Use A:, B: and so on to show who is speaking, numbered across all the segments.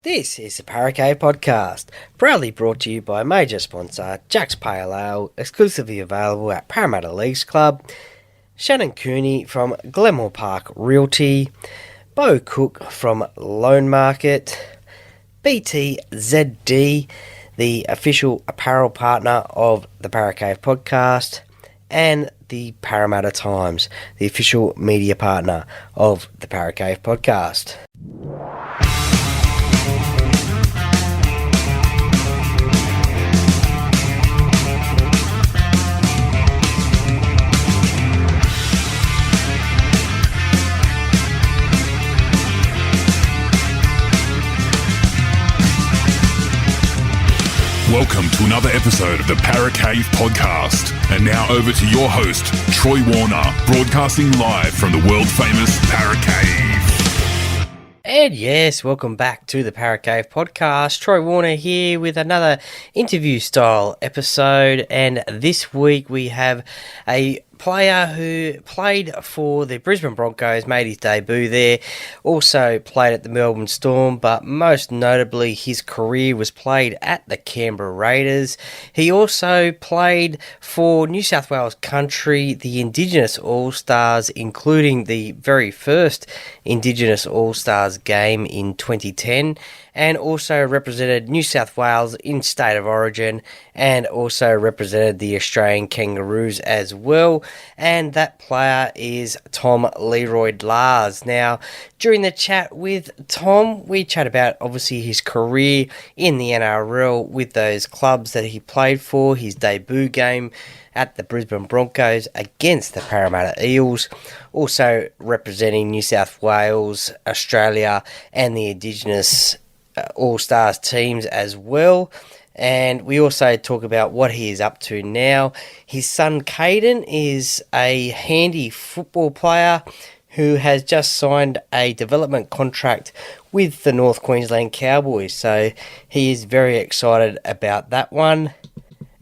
A: This is the Nth Qld Podcast, proudly brought to you by major sponsor Jack's Pale Ale, exclusively available at Parramatta Leagues Club, Shannon Cooney from Glenmore Park Realty, Beau Cook from Loan Market, BTZD, the official apparel partner of the Nth Qld Podcast, and the Parramatta Times, the official media partner of the Nth Qld Podcast.
B: Welcome to another episode of the Nth Qld Podcast. And now over to your host, Troy Warner, broadcasting live from the world-famous Nth Qld.
A: And yes, welcome back to the Nth Qld Podcast. Troy Warner here with another interview-style episode. And this week we have a player who played for the Brisbane Broncos, made his debut there, also played at the Melbourne Storm, but most notably his career was played at the Canberra Raiders. He also played for New South Wales Country, the Indigenous All Stars, including the very first Indigenous All Stars game in 2010, and also represented New South Wales in State of Origin, and also represented the Australian Kangaroos as well. And that player is Tom Learoyd-Lahrs. Now, during the chat with Tom, we chat about obviously his career in the NRL with those clubs that he played for, his debut game at the Brisbane Broncos against the Parramatta Eels, also representing New South Wales, Australia, and the Indigenous All Stars teams as well. And we also talk about what he is up to now. His son Kaiden is a handy football player who has just signed a development contract with the Nth Qld Cowboys, so he is very excited about that one.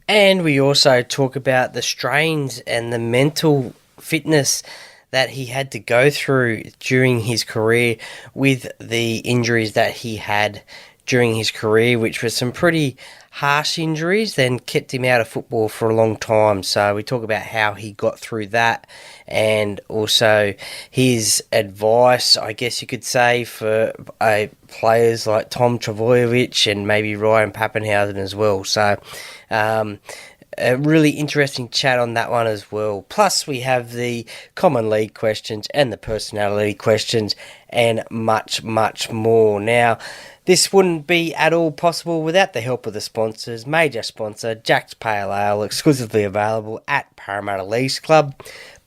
A: And we also talk about the strains and the mental fitness that he had to go through during his career with the injuries that he had during his career, which were some pretty harsh injuries, then kept him out of football for a long time. So we talk about how he got through that, and also his advice, I guess you could say, for players like Tom Trbojevic and maybe Ryan Papenhuyzen as well. So a really interesting chat on that one as well. Plus, we have the common league questions and the personality questions and much, much more. Now, this wouldn't be at all possible without the help of the sponsors. Major sponsor, Jack's Pale Ale, exclusively available at Parramatta Leagues Club.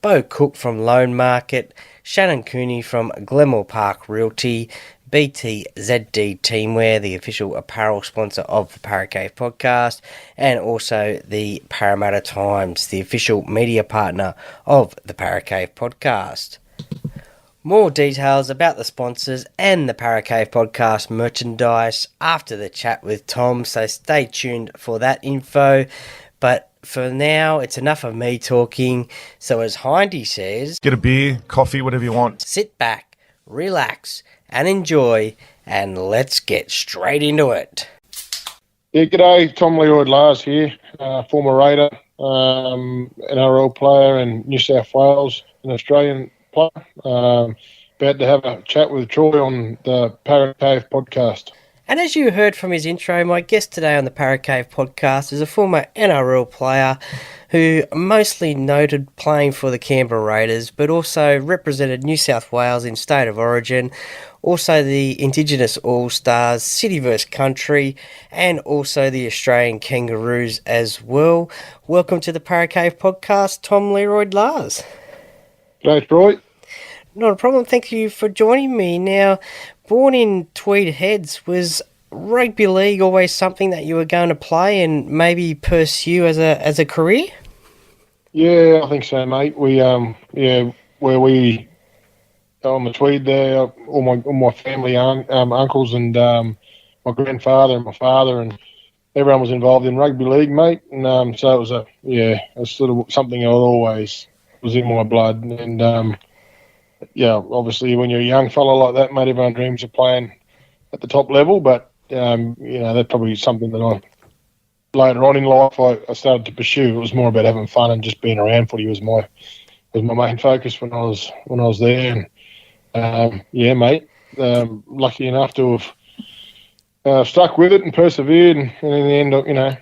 A: Beau Cook from Loan Market. Shannon Cooney from Glenmore Park Realty. BTZD Teamwear, the official apparel sponsor of the Nth Qld Podcast, and also the Parramatta Times, the official media partner of the Nth Qld Podcast. More details about the sponsors and the Nth Qld Podcast merchandise after the chat with Tom, so stay tuned for that info. But for now, it's enough of me talking, so as Hindy says,
C: get a beer, coffee, whatever you want.
A: Sit back, relax, and enjoy, and let's get straight into it.
D: Yeah, g'day, Tom Learoyd-Lahrs here, former Raider, NRL player in New South Wales, an Australian player. About to have a chat with Troy on the Nth Qld Podcast.
A: And as you heard from his intro, my guest today on the Nth Qld Podcast is a former NRL player who mostly noted playing for the Canberra Raiders, but also represented New South Wales in State of Origin, also the Indigenous All Stars, City vs Country, and also the Australian Kangaroos as well. Welcome to the Nth Qld Podcast, Tom Learoyd-Lahrs.
D: G'day, Troy.
A: Not a problem. Thank you for joining me. Now, born in Tweed Heads, was rugby league always something that you were going to play and maybe pursue as a career?
D: Yeah, I think so, mate. We where we on the Tweed there, all my family, uncles and my grandfather and my father and everyone was involved in rugby league, mate. And so it was a sort of something I always was in my blood. And obviously when you're a young fella like that, mate, everyone dreams of playing at the top level, but that's probably something that later on in life I started to pursue. It was more about having fun and just being around footy was my main focus when I was there. And mate, lucky enough to have stuck with it and persevered, and in the end, I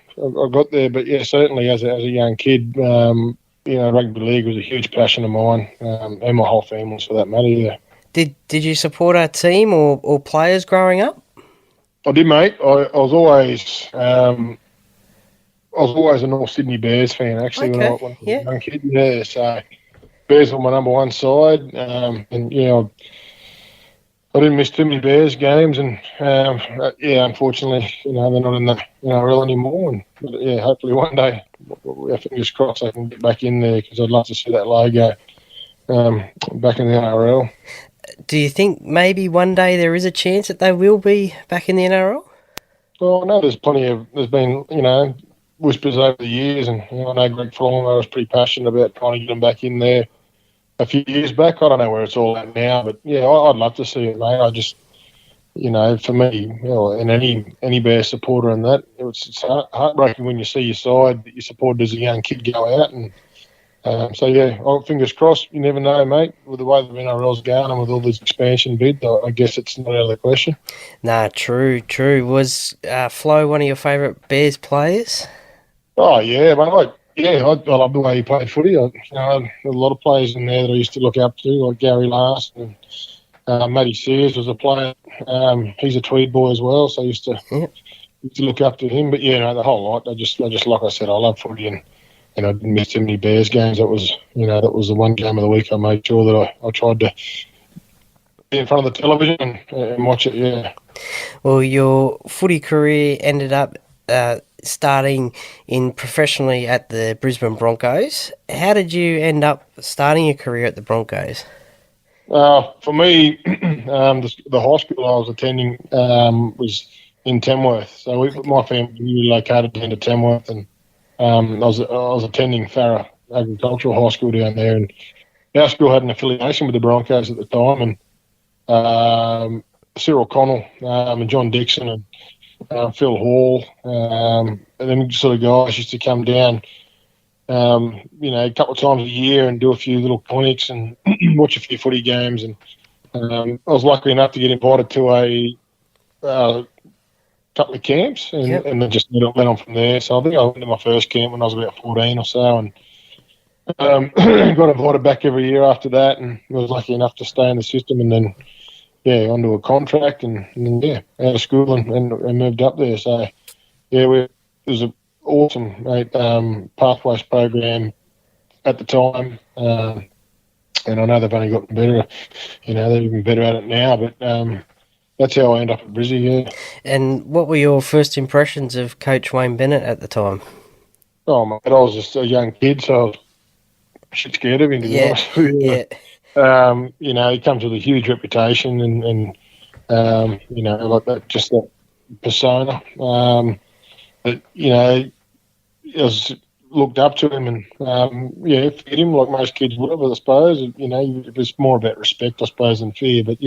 D: got there. But yeah, certainly as a young kid, rugby league was a huge passion of mine, and my whole family for that matter. Yeah.
A: Did you support our team or players growing up?
D: I did, mate. I was always a North Sydney Bears fan, actually, when I was a young kid. Yeah, so Bears were my number one side, and I didn't miss too many Bears games, and unfortunately, they're not in the NRL anymore. But hopefully one day, fingers crossed, I can get back in there because I'd love to see that logo back in the NRL.
A: Do you think maybe one day there is a chance that they will be back in the NRL?
D: Well, I know there's been whispers over the years, and I know Greg Fulham was pretty passionate about trying to get them back in there a few years back. I don't know where it's all at now, but yeah, I'd love to see it, mate. I just, for me, and any Bear supporter and that, it's heartbreaking when you see your side that you supported as a young kid go out, and fingers crossed. You never know, mate. With the way the NRL's going and with all these expansion bids, I guess it's not out of the question.
A: Nah, true. Was Flo one of your favourite Bears players?
D: Oh yeah, mate. I love the way he played footy. There are a lot of players in there that I used to look up to, like Gary Last and Matty Sears was a player. He's a Tweed boy as well, so I used to look up to him. But the whole lot. I just like I said, I love footy, and I didn't miss too many Bears games. That was the one game of the week I made sure that I tried to be in front of the television and watch it. Yeah.
A: Well, your footy career ended up starting in professionally at the Brisbane Broncos. How did you end up starting your career at the Broncos?
D: For me, the high school I was attending was in Tamworth. So my family relocated into Tamworth, and I was attending Farrer Agricultural High School down there, and our school had an affiliation with the Broncos at the time, and Cyril Connell and John Dixon and Phil Hall, and then sort of guys used to come down, a couple of times a year and do a few little clinics and watch a few footy games. And I was lucky enough to get invited to a couple of camps, and then just went on from there. So I think I went to my first camp when I was about 14 or so, and got invited back every year after that, and I was lucky enough to stay in the system, and then onto a contract, and then out of school and moved up there. So it was an awesome, mate, pathways program at the time, and I know they've only gotten better. They're even better at it now, but that's how I ended up at Brizzy. Yeah.
A: And what were your first impressions of Coach Wayne Bennett at the time?
D: Oh mate, I was just a young kid, so I was shit scared of him, to be honest with you.
A: Yeah.
D: He comes with a huge reputation and like that, just that persona. But I was looked up to him and, feared him like most kids would have, I suppose. It was more about respect, I suppose, than fear. But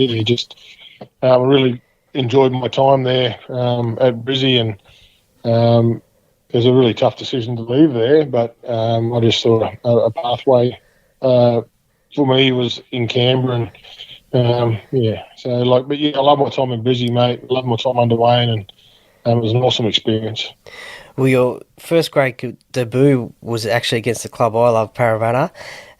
D: I really enjoyed my time there at Brizzy, and it was a really tough decision to leave there. But I just thought a pathway for me was in Canberra, and I love my time in Brizzy, mate. I love my time under Wayne, and it was an awesome experience.
A: Well, your first grade debut was actually against the club I love, Parramatta.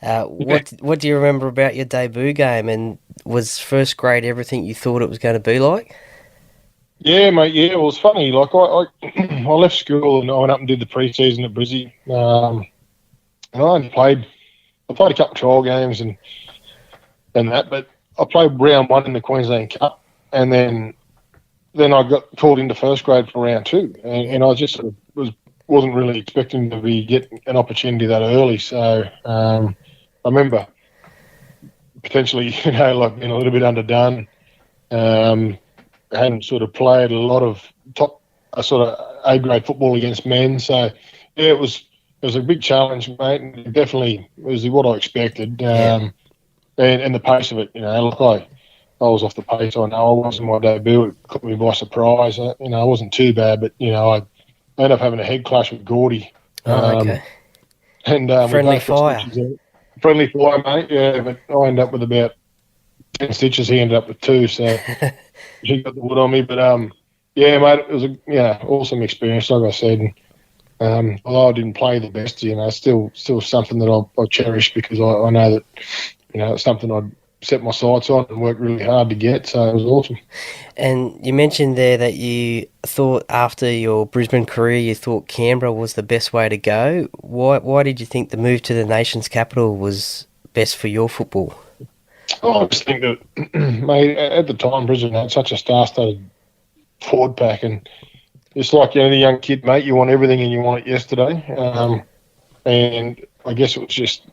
A: What do you remember about your debut game, and was first grade everything you thought it was going to be like?
D: Yeah, mate. Yeah, it was funny. Like I left school and I went up and did the pre-season at Brizzy, and I played a couple of trial games and that, but I played round one in the Queensland Cup, and then I got called into first grade for round two, and I just wasn't really expecting to be getting an opportunity that early. So I remember potentially, being a little bit underdone. I hadn't sort of played a lot of top sort of A-grade football against men. So, it was a big challenge, mate, and it definitely was what I expected. And the pace of it, I was off the pace. I know I wasn't my debut. It caught me by surprise. I wasn't too bad, but, I ended up having a head clash with Gordy.
A: Okay.
D: And
A: Friendly
D: we both got
A: fire.
D: stitches in. Friendly fire, mate, yeah, but I ended up with about 10 stitches. He ended up with 2, so he got the wood on me. But, yeah, mate, it was a awesome experience, like I said. And, although I didn't play the best, still something that I cherish, because I know that, it's something I'd set my sights on and worked really hard to get, so it was awesome.
A: And you mentioned there that you thought after your Brisbane career, you thought Canberra was the best way to go. Why did you think the move to the nation's capital was best for your football?
D: I just think that, mate, at the time, Brisbane had such a star-studded forward pack, and it's like any young kid, mate, you want everything and you want it yesterday. And I guess it was just,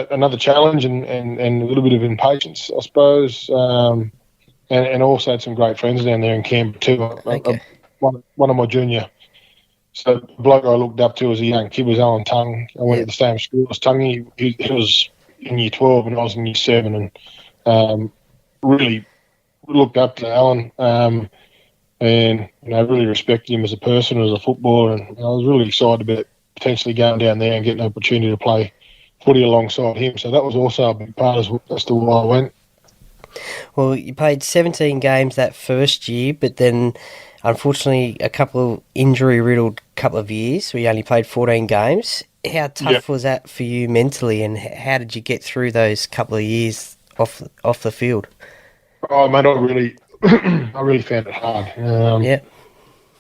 D: another challenge and a little bit of impatience, I suppose. And also had some great friends down there in Canberra too.
A: Okay.
D: One of my junior, so the bloke I looked up to as a young kid was Alan Tongue. I went to the same school as Tongue. He was in year 12 and I was in year 7, and really looked up to Alan. And really respected him as a person, as a footballer, and I was really excited about potentially going down there and getting an opportunity to play footy alongside him. So that was also a big part as to why I went.
A: Well, you played 17 games that first year, but then unfortunately a couple of injury-riddled couple of years where you only played 14 games. How tough was that for you mentally, and how did you get through those couple of years off the field?
D: Oh, mate, I really found it hard.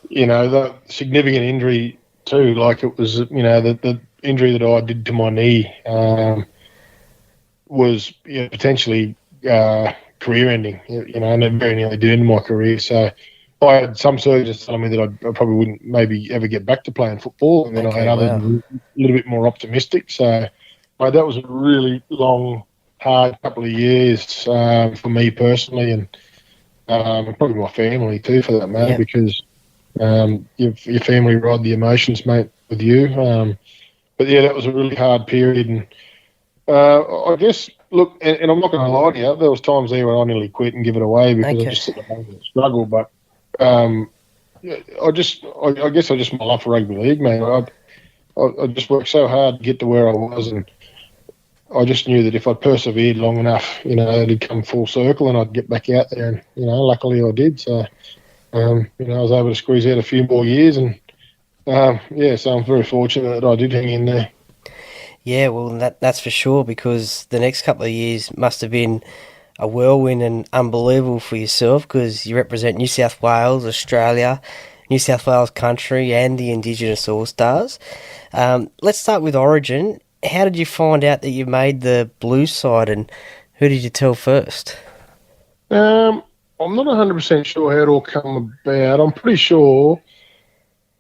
D: The significant injury too, like it was, the injury that I did to my knee was potentially career ending, and it very nearly did end my career. So I had some surgeons telling me that I probably wouldn't maybe ever get back to playing football, and then I had others a little bit more optimistic. So that was a really long, hard couple of years for me personally, and probably my family too, for that matter, because your family ride the emotions, mate, with you. But yeah, that was a really hard period, and I guess, look, and I'm not going to lie to you, there was times there where I nearly quit and give it away because I just sit at home and struggle. But I guess I just my love for rugby league, mate. I just worked so hard to get to where I was, and I just knew that if I persevered long enough, it'd come full circle and I'd get back out there. And, luckily I did. So, I was able to squeeze out a few more years. And, so I'm very fortunate that I did hang in there.
A: Yeah, well, that's for sure, because the next couple of years must have been a whirlwind and unbelievable for yourself, because you represent New South Wales, Australia, New South Wales Country and the Indigenous All Stars. Let's start with Origin. How did you find out that you made the Blues side, and who did you tell first?
D: I'm not 100% sure how it all came about. I'm pretty sure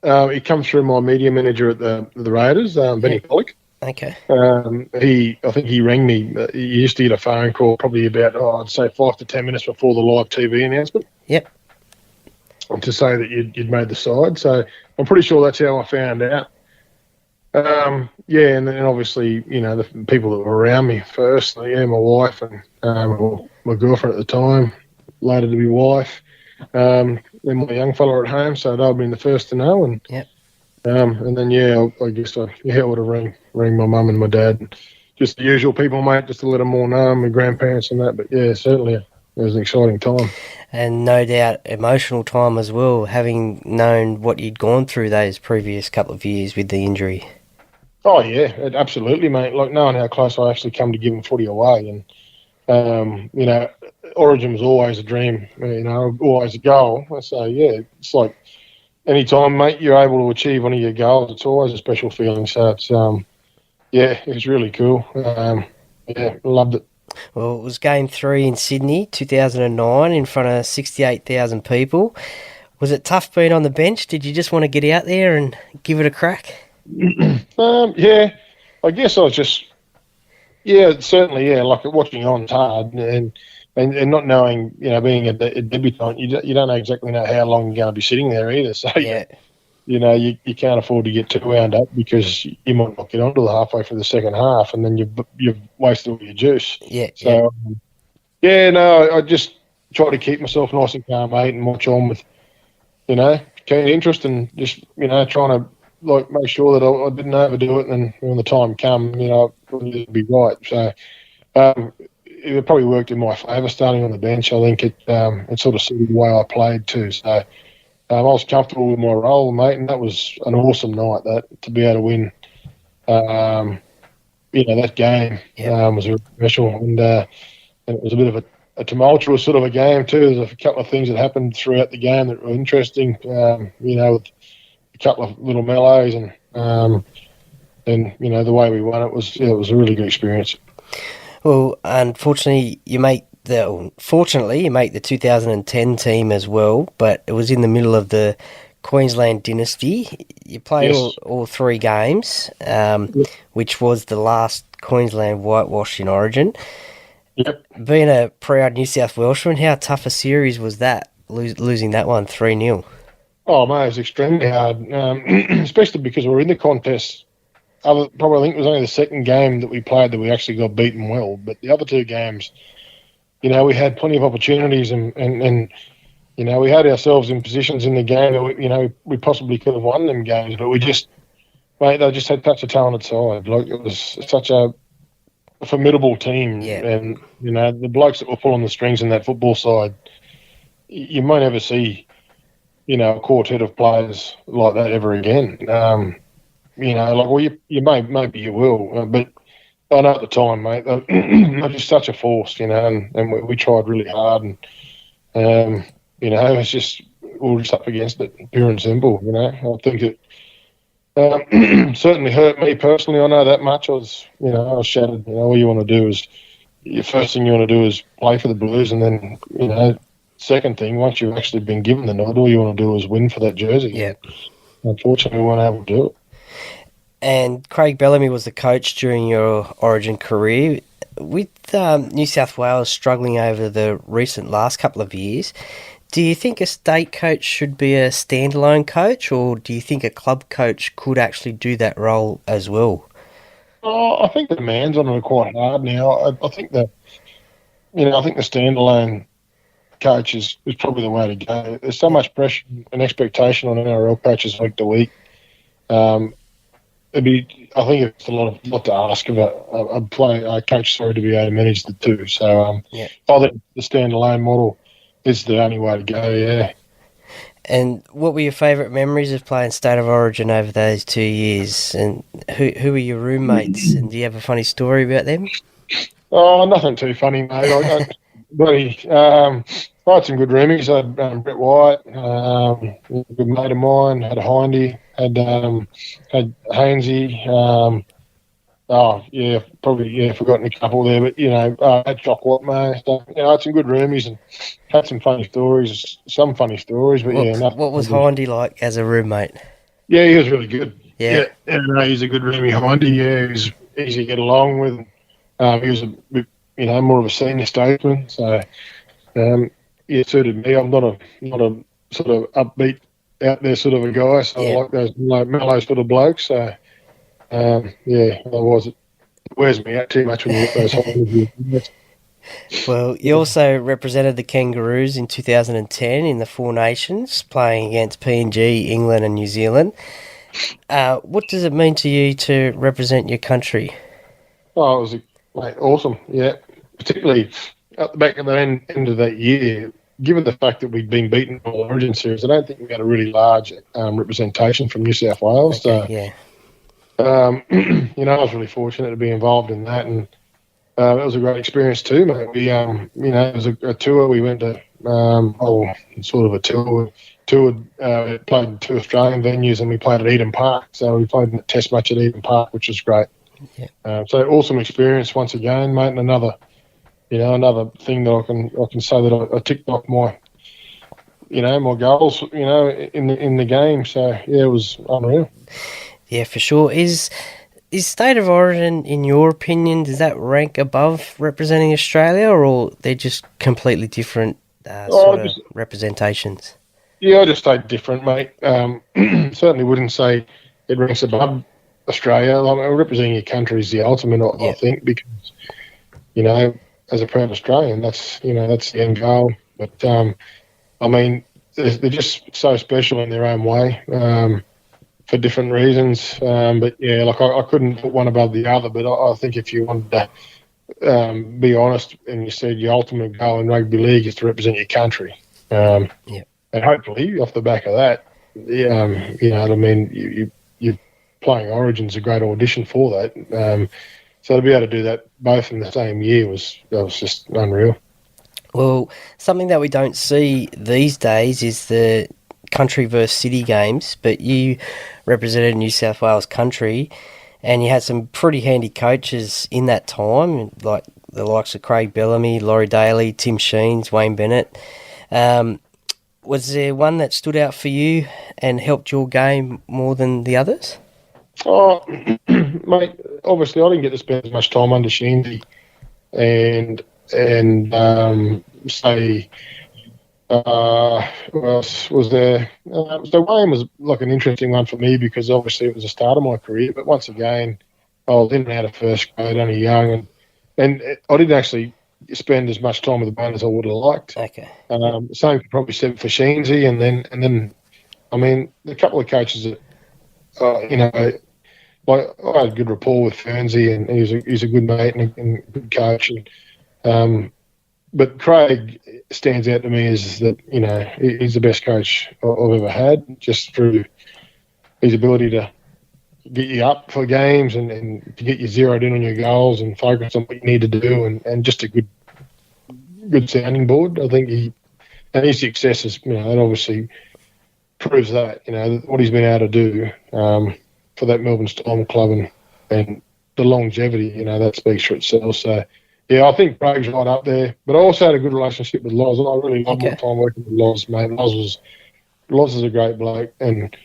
D: it comes through my media manager at the Raiders, Benny Pollock.
A: Okay.
D: I think he rang me. He used to get a phone call probably about, I'd say 5 to 10 minutes before the live TV announcement.
A: Yep.
D: To say that you'd made the side. So I'm pretty sure that's how I found out. And then obviously, the people that were around me first, my wife and my girlfriend at the time, later to be wife, then my young fella at home, so they'll be the first to know. And and then, I guess I would have rang my mum and my dad, just the usual people, mate, just to let them all know, my grandparents and that. But, certainly it was an exciting time.
A: And no doubt emotional time as well, having known what you'd gone through those previous couple of years with the injury.
D: Oh, yeah, absolutely, mate. Like, knowing how close I actually come to giving footy away. And, Origin was always a dream, always a goal. So, it's like any time, mate, you're able to achieve one of your goals, it's always a special feeling. So, it's, it was really cool. Loved it.
A: Well, it was Game 3 in Sydney, 2009, in front of 68,000 people. Was it tough being on the bench? Did you just want to get out there and give it a crack?
D: I guess I was just, certainly, like watching on's hard, and not knowing, being a debutant, you don't exactly know how long you're going to be sitting there either. So, you can't afford to get too wound up, because you might not get onto the halfway for the second half, and then you've wasted all your juice.
A: Yeah.
D: So, Yeah, no, I just try to keep myself nice and calm, mate, and watch on with, keen interest and just, trying to like make sure that I didn't overdo it, and when the time come, it'd be right. So it probably worked in my favour starting on the bench. I think it sort of suited the way I played too. So I was comfortable with my role, mate, and that was an awesome night. That to be able to win, that game was really special, and it was a bit of a tumultuous sort of a game too. There's a couple of things that happened throughout the game that were interesting. With a couple of little mellows and the way we won it was a really good experience.
A: Well, unfortunately, you make the 2010 team as well, but it was in the middle of the Queensland dynasty. You played all three games, which was the last Queensland whitewash in Origin.
D: Yep.
A: Being a proud New South Welshman, how tough a series was that, losing that one 3-0?
D: Oh, mate, it was extremely hard, especially because we were in the contest. I think it was only the second game that we played that we actually got beaten well. But the other two games, we had plenty of opportunities and we had ourselves in positions in the game that we possibly could have won them games. But they just had such a talented side. Like, it was such a formidable team.
A: Yeah.
D: And, the blokes that were pulling the strings in that football side, you might never see, a quartet of players like that ever again. Maybe you will, but I know at the time, mate, they're just such a force, and we tried really hard, and it's just we were just up against it, pure and simple. I think it certainly hurt me personally. I know that much. I was shattered. All you want to do is the first thing you want to do is play for the Blues, and then second thing, once you've actually been given the nod, all you want to do is win for that jersey.
A: Yeah.
D: Unfortunately, we weren't able to do it.
A: And Craig Bellamy was the coach during your Origin career. With New South Wales struggling over the last couple of years, do you think a state coach should be a standalone coach, or do you think a club coach could actually do that role as well?
D: Oh, I think the demands on it are quite hard now. I think the standalone coach is probably the way to go. There's so much pressure and expectation on NRL coaches week to week. I think it's a lot to ask of a coach to be able to manage the two. So I think the standalone model is the only way to go. Yeah.
A: And what were your favourite memories of playing State of Origin over those 2 years? And who were your roommates? And do you have a funny story about them?
D: Oh, nothing too funny, mate. I had some good roomies. I had Brett White, a good mate of mine, had Hindy, had Hainsey. Forgotten a couple there, but I had Jock Watmo. So, I had some good roomies and had some funny stories. But
A: what was Hindy like as a roommate?
D: Yeah, he was really good.
A: Yeah,
D: he's a good roomie, Hindy. Yeah, he was easy to get along with. He was a bit, more of a senior statesman. So, it suited me. I'm not a sort of upbeat, out there sort of a guy. So I like those mellow sort of blokes. So. Otherwise it wears me out too much when you get those holidays.
A: Well, you also represented the Kangaroos in 2010 in the Four Nations, playing against PNG, England and New Zealand. What does it mean to you to represent your country?
D: Oh, it was awesome, yeah. Particularly at the back of the end of that year, given the fact that we'd been beaten in the Origin series, I don't think we had a really large representation from New South Wales. I was really fortunate to be involved in that, and it was a great experience too, mate. We, it was a tour. We went to, sort of a tour. Played in 2 Australian venues, and we played at Eden Park. So we played in the Test match at Eden Park, which was great.
A: Yeah.
D: So awesome experience once again, mate. And another thing that I can say that I ticked off my goals, in the game. So yeah, it was unreal.
A: Yeah, for sure. Is State of Origin, in your opinion, does that rank above representing Australia, or they're just completely different representations?
D: Yeah, I just say different, mate. Certainly wouldn't say it ranks above Australia. Representing your country is the ultimate, I think, because, as a proud Australian. That's the end goal. But I mean, they're just so special in their own way for different reasons. But yeah, like I couldn't put one above the other. But I think if you wanted to be honest, and you said your ultimate goal in rugby league is to represent your country, and hopefully off the back of that, you know what I mean. You playing Origin's a great audition for that. So to be able to do that both in the same year was just unreal.
A: Well, something that we don't see these days is the country versus city games, but you represented New South Wales country and you had some pretty handy coaches in that time, like the likes of Craig Bellamy, Laurie Daly, Tim Sheens, Wayne Bennett. Was there one that stood out for you and helped your game more than the others?
D: Oh, mate, obviously I didn't get to spend as much time under Sheensy and say, who else was there? So Wayne was like an interesting one for me because obviously it was the start of my career. But once again, I was in and out of first grade, only young, and I didn't actually spend as much time with the Wayne as I would have liked.
A: Okay.
D: Same could probably said for Sheensy, and then, I mean, the couple of coaches that, like I had a good rapport with Fernsey, and he's a good mate and a good coach, and. But Craig stands out to me as that, you know, he's the best coach I've ever had, just through his ability to get you up for games and to get you zeroed in on your goals and focus on what you need to do and just a good sounding board. I think his success is, you know, that obviously proves that, you know, what he's been able to do for that Melbourne Storm club and the longevity, you know, that speaks for itself. So, yeah, I think Craig's right up there. But I also had a good relationship with Loz. I really loved my time working with Loz, mate. Loz is a great bloke. And,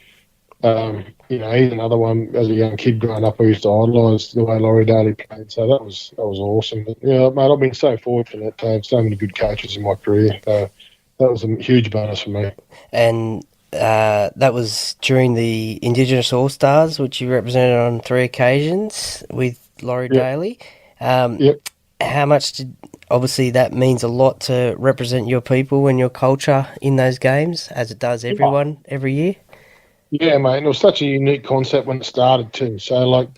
D: you know, he's another one as a young kid growing up who used to idolise the way Laurie Daly played. So that was awesome. But, yeah, mate, I've been so fortunate to have so many good coaches in my career. So that was a huge bonus for me.
A: And that was during the Indigenous All Stars, which you represented on 3 occasions with Laurie Daly.
D: Yep.
A: How much did, obviously that means a lot to represent your people and your culture in those games, as it does everyone every year?
D: Yeah, mate, and it was such a unique concept when it started too. So, like,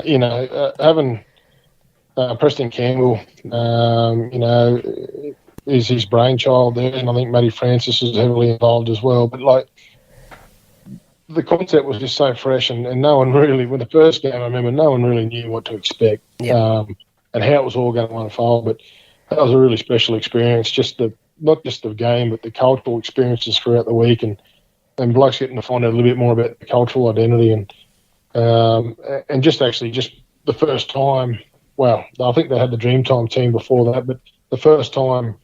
D: you know, having Preston Campbell, you know, is his brainchild there, and I think Matty Francis is heavily involved as well. But, like, the concept was just so fresh, and no one really, with the first game, I remember, no one really knew what to expect.
A: Yep.
D: And how it was all going to unfold. But that was a really special experience, not just the game, but the cultural experiences throughout the week and blokes getting to find out a little bit more about the cultural identity and just the first time, well, I think they had the Dreamtime team before that, but the first time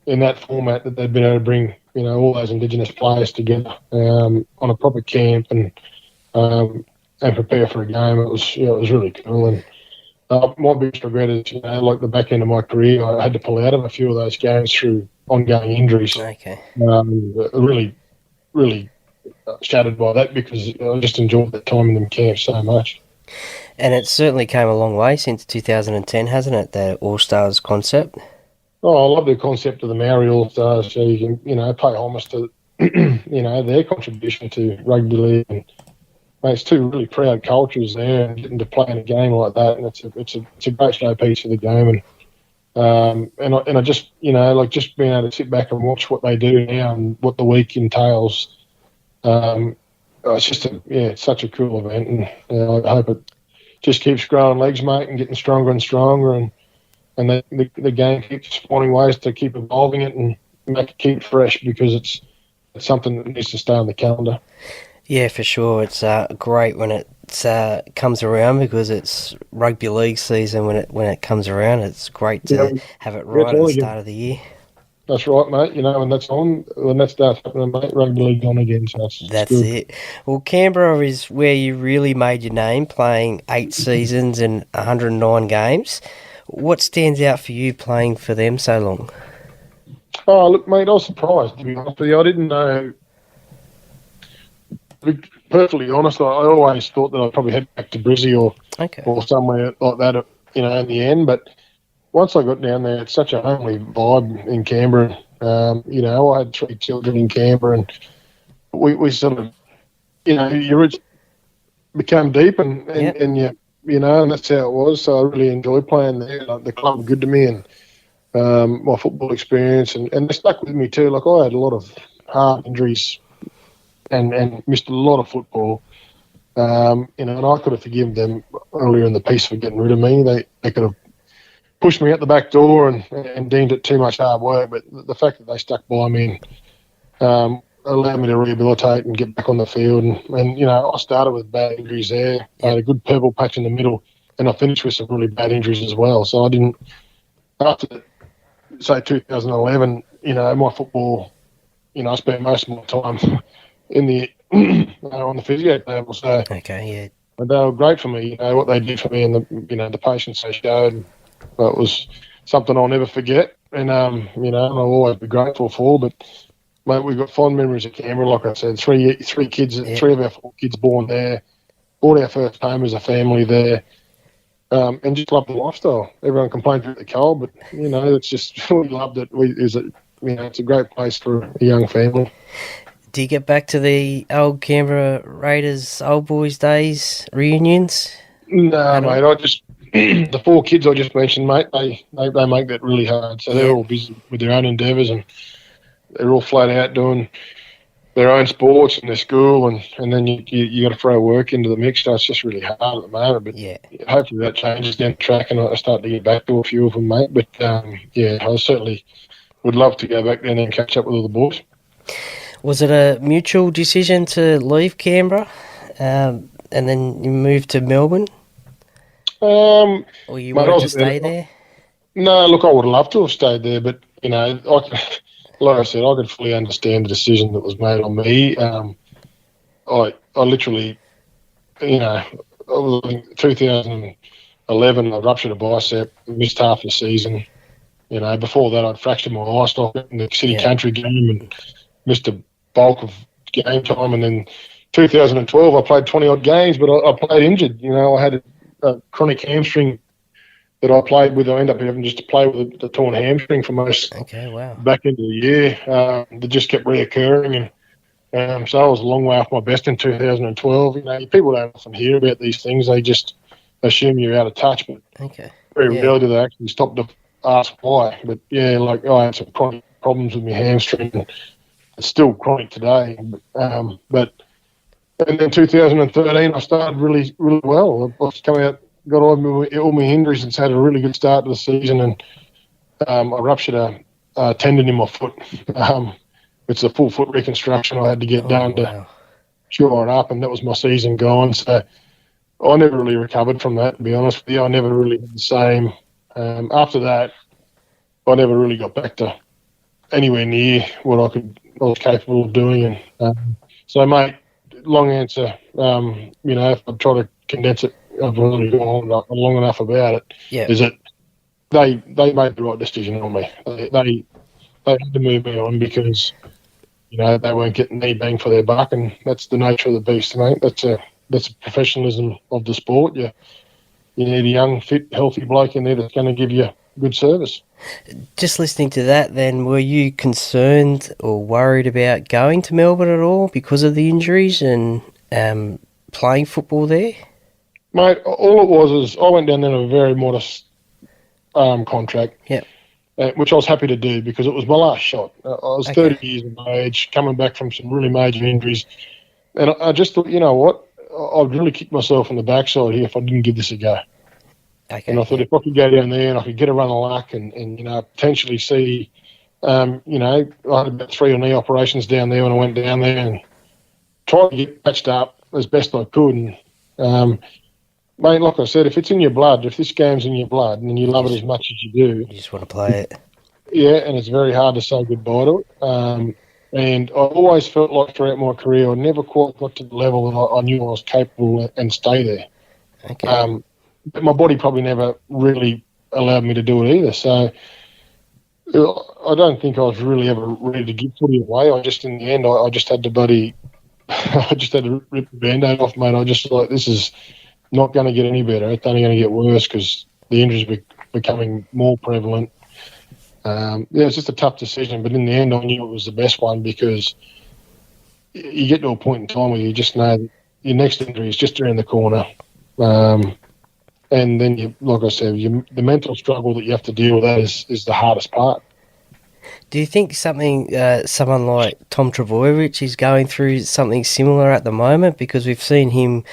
D: in that format that they'd been able to bring, you know, all those Indigenous players together on a proper camp and prepare for a game, it was really cool. And my biggest regret is, you know, like the back end of my career, I had to pull out of a few of those games through ongoing injuries.
A: Okay.
D: Really, really shattered by that because I just enjoyed that time in them camps so much.
A: And it certainly came a long way since 2010, hasn't it, the All-Stars concept?
D: Oh, I love the concept of the Maori All-Stars, so you can, you know, pay homage to, you know, their contribution to rugby league. And mate, it's two really proud cultures there, and getting to play in a game like that, and it's a great showpiece for the game. And I just, you know, like just being able to sit back and watch what they do now and what the week entails. It's just it's such a cool event, and you know, I hope it just keeps growing legs, mate, and getting stronger and stronger, and the game keeps finding ways to keep evolving it and make it keep fresh because it's something that needs to stay on the calendar. Yeah,
A: for sure. It's great when it comes around because it's rugby league season. When it comes around, it's great to have it right at the start of the year.
D: That's right, mate. You know, when that starts happening, mate, rugby league's on again. So that's good.
A: It. Well, Canberra is where you really made your name, playing 8 seasons and 109 games. What stands out for you playing for them so long?
D: Oh, look, mate, I was surprised, to be honest with you. I didn't know. To be perfectly honest, I always thought that I'd probably head back to Brizzy or somewhere like that, you know, in the end. But once I got down there, it's such a homely vibe in Canberra. I had 3 children in Canberra, and we sort of, your roots become deep, and and that's how it was. So I really enjoyed playing there. Like, the club were good to me, and my football experience, and they stuck with me too. Like, I had a lot of heart injuries and missed a lot of football. And I could have forgiven them earlier in the piece for getting rid of me. They could have pushed me out the back door and deemed it too much hard work. But the fact that they stuck by me and allowed me to rehabilitate and get back on the field. And I started with bad injuries there. I had a good purple patch in the middle, and I finished with some really bad injuries as well. So I didn't, after, say, 2011, my football, I spent most of my time in the on the physio table. So
A: okay,
D: but they were great for me. What they did for me, and the patience they showed, it was something I'll never forget. And and I'll always be grateful for. But mate, we've got fond memories of Canberra. Like I said, three kids, 3 of our 4 kids born there. Bought our first home as a family there. And just loved the lifestyle. Everyone complains about the cold, but it's just we loved it. It's a great place for a young family.
A: Do you get back to the old Canberra Raiders old boys days reunions?
D: No, mate. I just the 4 kids I just mentioned, mate. They make that really hard. So they're all busy with their own endeavours, and they're all flat out doing their own sports and their school, and then you got to throw work into the mix. So it's just really hard at the moment. But hopefully that changes down the track, and I start to get back to a few of them, mate. But I certainly would love to go back down and catch up with all the boys.
A: Was it a mutual decision to leave Canberra, and then you moved to Melbourne? Or you wanted to stay there?
D: No, look, I would have loved to have stayed there, but like I said, I could fully understand the decision that was made on me. I literally, I think 2011, I ruptured a bicep, missed half the season. Before that, I'd fractured my eye socket in the City Country game and missed a bulk of game time. And then 2012, I played 20-odd games, but I played injured. I had a chronic hamstring that I played with. I ended up having just to play with a torn hamstring for most back into the year. That just kept reoccurring, and so I was a long way off my best in 2012. People don't often hear about these things; they just assume you're out of touch. But very rarely do they actually stop to ask why. But I had some chronic problems with my hamstring, and it's still chronic today. But and then 2013, I started really, really well. I was coming out. Got all my injuries and had a really good start to the season, and I ruptured a tendon in my foot. It's a full foot reconstruction I had to get done to shore it up, and that was my season gone. So I never really recovered from that, to be honest with you. I never really did the same. After that, I never really got back to anywhere near what I was capable of doing. And so, mate, long answer. If I try to condense it, I've really gone on long enough about it. Is that they made the right decision on me. They had to move me on because they weren't getting any bang for their buck, and that's the nature of the beast, mate. That's a professionalism of the sport. You need a young, fit, healthy bloke in there that's going to give you good service.
A: Just listening to that, then, were you concerned or worried about going to Melbourne at all because of the injuries and playing football there?
D: Mate, all it was is I went down there on a very modest contract, which I was happy to do because it was my last shot. I was 30 years of age, coming back from some really major injuries, and I just thought, you know what, I'd really kick myself in the backside here if I didn't give this a go. And I thought if I could go down there and I could get a run of luck and potentially see, I had about 3 knee operations down there when I went down there and tried to get patched up as best I could. And, mate, like I said, if it's in your blood, if this game's in your blood and you love it as much as you do.
A: You just want to play it.
D: Yeah, and it's very hard to say goodbye to it. And I always felt like throughout my career I never quite got to the level that I knew I was capable and stay there. But my body probably never really allowed me to do it either. So I don't think I was really ever ready to give footy away. In the end, I just had to rip the Band-Aid off, mate. I just like, this is not going to get any better. It's only going to get worse because the injuries becoming more prevalent. It's just a tough decision, but in the end, I knew it was the best one because you get to a point in time where you just know that your next injury is just around the corner. And then, like I said, the mental struggle that you have to deal with that is the hardest part.
A: Do you think someone like Tom Trbojevic is going through something similar at the moment? Because we've seen him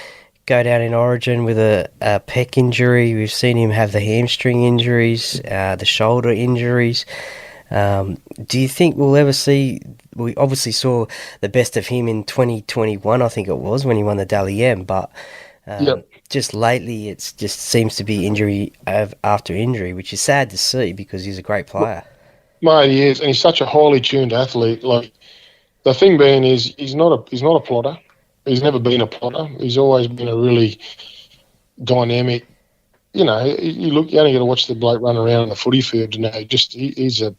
A: go down in Origin with a pec injury. We've seen him have the hamstring injuries, the shoulder injuries. Do you think we'll ever see... We obviously saw the best of him in 2021, I think it was, when he won the Dally M, but just lately it just seems to be injury after injury, which is sad to see because he's a great player.
D: Mate, he is, and he's such a highly tuned athlete. Like, the thing being is he's not a plotter. He's never been a plotter. He's always been a really dynamic. You know, you only got to watch the bloke run around in the footy field. You know, he's a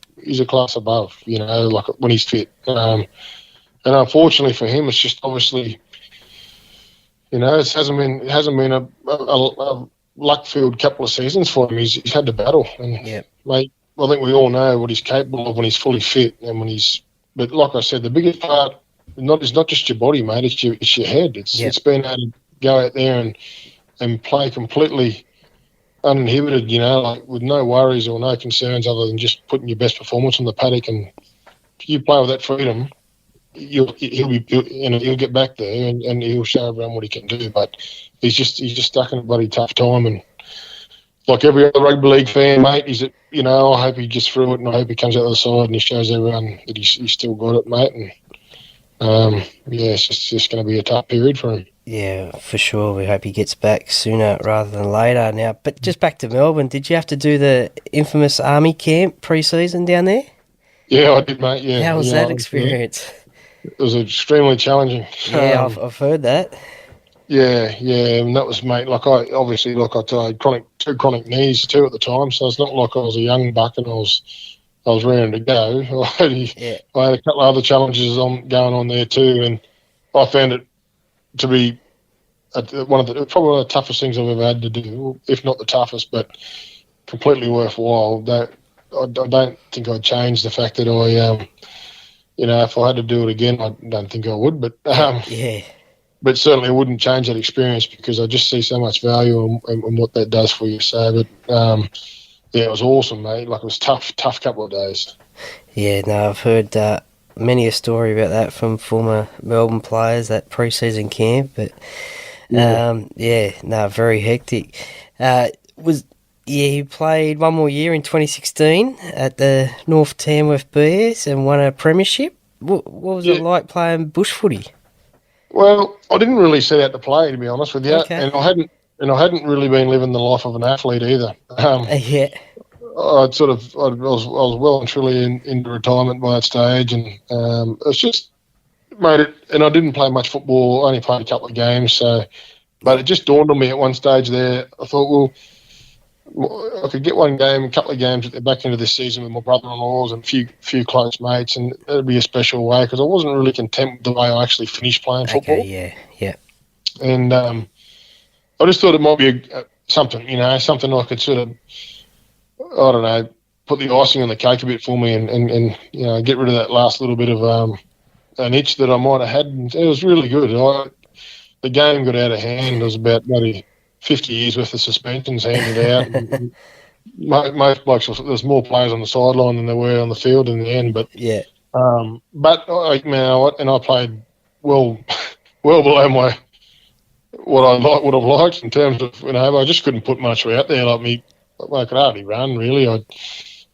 D: class above. You know, like when he's fit. And unfortunately for him, it's just obviously, you know, it hasn't been a luck-filled couple of seasons for him. He's had to battle. And mate, I think we all know what he's capable of when he's fully fit and when he's. But like I said, the biggest part is not just your body, mate. It's your head. It's being able to go out there and play completely uninhibited. You know, like with no worries or no concerns other than just putting your best performance on the paddock. And if you play with that freedom, he'll get back there and he'll show everyone what he can do. But he's just stuck in a bloody tough time. And like every other rugby league fan, mate, I hope he gets through it and I hope he comes out the other side and he shows everyone that he's still got it, mate. And it's just going to be a tough period for him.
A: Yeah, for sure. We hope he gets back sooner rather than later now. But just back to Melbourne, did you have to do the infamous army camp pre-season down there?
D: Yeah, I did, mate. Yeah.
A: How was that experience?
D: It was extremely challenging.
A: Yeah, I've heard that.
D: Yeah, and that was, mate, like I had two chronic knees too at the time, so it's not like I was a young buck and I was ready to go. I had a couple of other challenges going on there too, and I found it to be probably one of the toughest things I've ever had to do, if not the toughest, but completely worthwhile. I don't think I'd change the fact that if I had to do it again, I don't think I would, but but certainly I wouldn't change that experience because I just see so much value in what that does for you. So, but it was awesome, mate. Like, it was tough couple of days. Yeah,
A: no, I've heard many a story about that from former Melbourne players, that pre-season camp. But very hectic. He played one more year in 2016 at the North Tamworth Bears and won a premiership. What was it like playing bush footy?
D: Well, I didn't really set out to play, to be honest with you,
A: okay.
D: and I hadn't really been living the life of an athlete either. I was well and truly into retirement by that stage, and it's just made it. And I didn't play much football; I only played a couple of games. But it just dawned on me at one stage there. I thought, well, I could get a couple of games at the back end of this season with my brother-in-laws and a few close mates, and it'd be a special way because I wasn't really content with the way I actually finished playing football.
A: Okay, yeah.
D: And I just thought it might be something I could sort of, I don't know, put the icing on the cake a bit for me and get rid of that last little bit of an itch that I might have had. And it was really good. The game got out of hand. It was about maybe 50 years worth of suspensions handed out. And most blokes, there's more players on the sideline than there were on the field in the end. But I played well below what I've liked in terms of, I just couldn't put much out there. I could hardly run really. I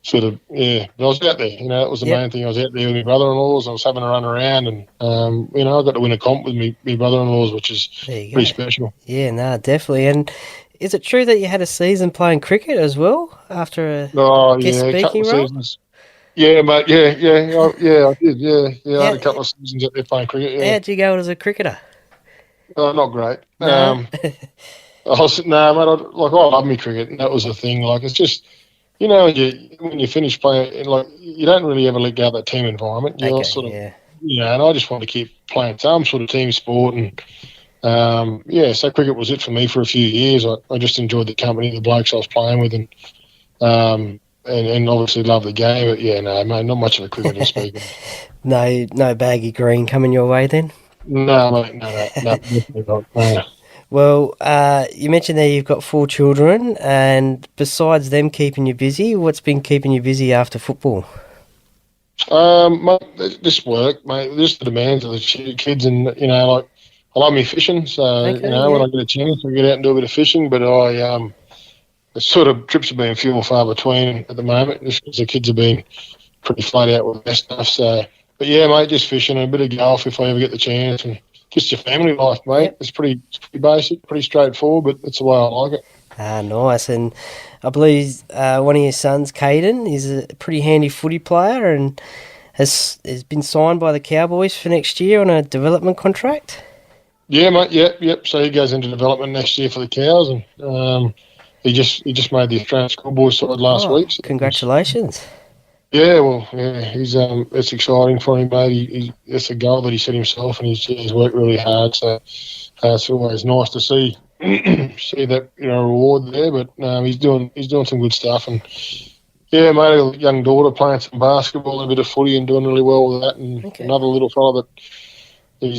D: sort of, but I was out there. That was the main thing. I was out there with my brother-in-laws. I was having a run around, and I got to win a comp with my brother-in-laws, which is pretty special. Yeah,
A: no, definitely. And is it true that you had a season playing cricket as well after a guest speaking role?
D: Seasons. Yeah, mate. Yeah, I did. Yeah, I had a couple of seasons out there playing cricket. Yeah.
A: How'd you go as a cricketer?
D: Not great.
A: No.
D: Mate. I love me cricket, and that was the thing. Like, it's just, when you finish playing, like, you don't really ever let go of that team environment. You're and I just wanted to keep playing some sort of team sport, and so cricket was it for me for a few years. I just enjoyed the company, the blokes I was playing with, and and obviously love the game. But yeah, no, mate, not much of a cricketer speaking.
A: No baggy green coming your way then?
D: No, mate, no, definitely not. No.
A: Well, you mentioned there you've got 4 children, and besides them keeping you busy, what's been keeping you busy after football?
D: Mate, just work, mate. Just the demands of the kids, and like I love me fishing, so
A: Okay,
D: when
A: yeah.
D: I get a chance, I get out and do a bit of fishing. But the sort of trips have been few and far between at the moment, just because the kids have been pretty flat out with their stuff. So, but yeah, mate, just fishing and a bit of golf if I ever get the chance, and just your family life, mate.
A: Yep.
D: It's pretty basic, pretty straightforward, but that's the way I like it.
A: Ah, nice. And I believe one of your sons, Kaiden, is a pretty handy footy player and has been signed by the Cowboys for next year on a development contract.
D: Yeah, mate. Yep. So he goes into development next year for the Cows, and he just made the Australian schoolboys side last week. So
A: Congratulations.
D: yeah, well, yeah, he's it's exciting for him, mate. It's a goal that he set himself, and he's worked really hard. So it's always nice to see see that reward there. But he's doing some good stuff, and yeah, mate, a young daughter playing some basketball, a bit of footy, and doing really well with that. And another little fella that he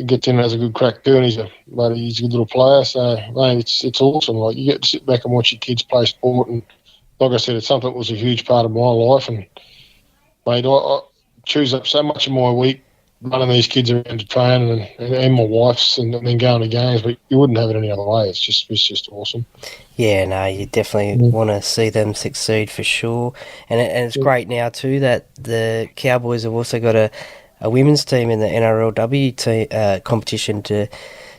D: gets in and has a good crack too, and he's a good little player. So mate, it's awesome. Like you get to sit back and watch your kids play sport, and like I said, it's something that was a huge part of my life. And mate, I choose up so much of my week running these kids around to training and my wife's, and then going to games. But you wouldn't have it any other way. It's just awesome.
A: Yeah, no, you definitely want to see them succeed for sure. And it's great now too that the Cowboys have also got a women's team in the NRLW competition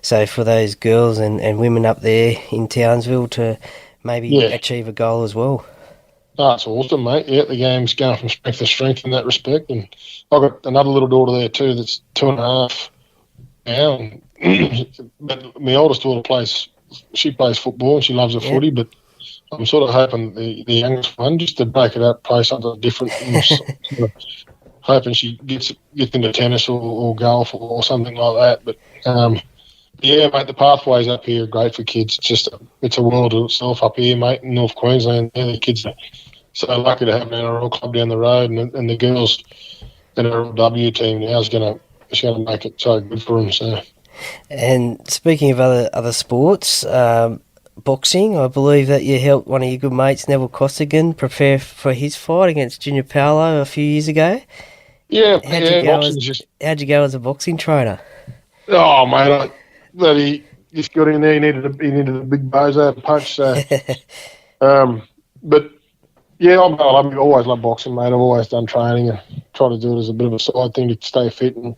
A: so for those girls and women up there in Townsville to maybe achieve a goal as well.
D: Oh, that's awesome, mate. Yeah, the game's going from strength to strength in that respect. And I've got another little daughter there too that's 2.5 now. But my oldest daughter plays football and she loves the footy, but I'm sort of hoping the youngest one, just to break it up, play something different. And sort of hoping she gets into tennis or golf or something like that. But yeah, mate, the pathways up here are great for kids. It's a world of itself up here, mate, in North Queensland. The kids are so lucky to have an NRL club down the road, and the girls' NRLW team now is going to make it so good for them. So.
A: And speaking of other sports, boxing, I believe that you helped one of your good mates, Neville Costigan, prepare for his fight against Junior Paolo a few years ago.
D: Yeah,
A: how'd you go as a boxing trainer?
D: Oh, mate, he just got in there. He needed a big bozo to punch. So, but yeah, I've always loved boxing, mate. I've always done training and tried to do it as a bit of a side thing to stay fit. And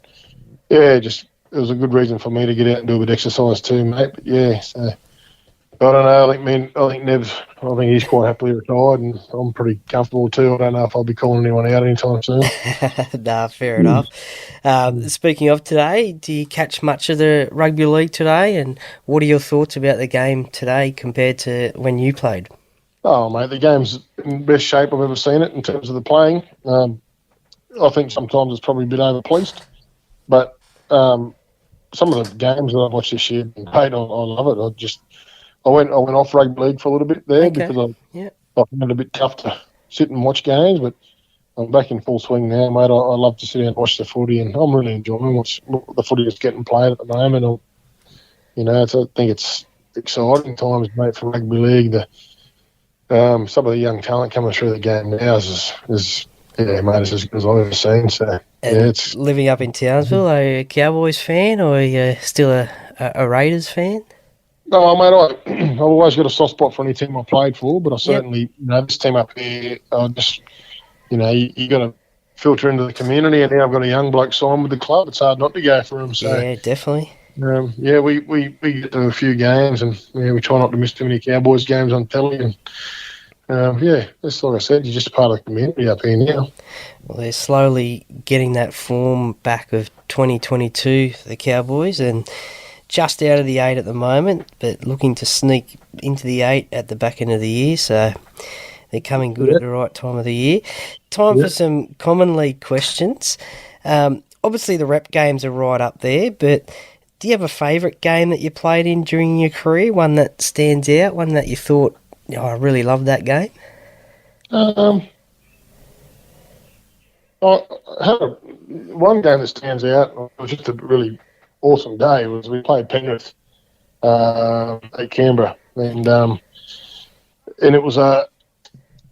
D: yeah, it was a good reason for me to get out and do a bit of exercise too, mate. But yeah, so I don't know. I think Nev's. I think he's quite happily retired, and I'm pretty comfortable too. I don't know if I'll be calling anyone out anytime soon.
A: Nah, fair enough. Speaking of today, do you catch much of the rugby league today? And what are your thoughts about the game today compared to when you played?
D: Oh, mate, the game's in the best shape I've ever seen it in terms of the playing. I think sometimes it's probably a bit overpoliced, but some of the games that I've watched this year have been great. I love it. I went off rugby league for a little bit there because I found it a bit tough to sit and watch games, but I'm back in full swing now, mate. I love to sit down and watch the footy, and I'm really enjoying the footy that's getting played at the moment. I think it's exciting times, mate, for rugby league. Some of the young talent coming through the game now is mate, it's as good as I've ever seen. So it's
A: living up in Townsville. Are you a Cowboys fan, or are you still a Raiders fan?
D: No, mate, I've always got a soft spot for any team I played for, but I certainly, this team up here, you got to filter into the community, and now I've got a young bloke signed with the club. It's hard not to go for him. So,
A: yeah, definitely.
D: We get to a few games, and we try not to miss too many Cowboys games on telly. And that's like I said, you're just a part of the community up here now.
A: Well, they're slowly getting that form back of 2022 for the Cowboys, and just out of the 8 at the moment, but looking to sneak into the 8 at the back end of the year. So they're coming good at the right time of the year. Time for some common league questions. Obviously, the rep games are right up there, but do you have a favourite game that you played in during your career? One that stands out, one that you thought I really loved that game.
D: I had one game that stands out. It was just a really awesome day. Was we played Penrith at Canberra, and it was I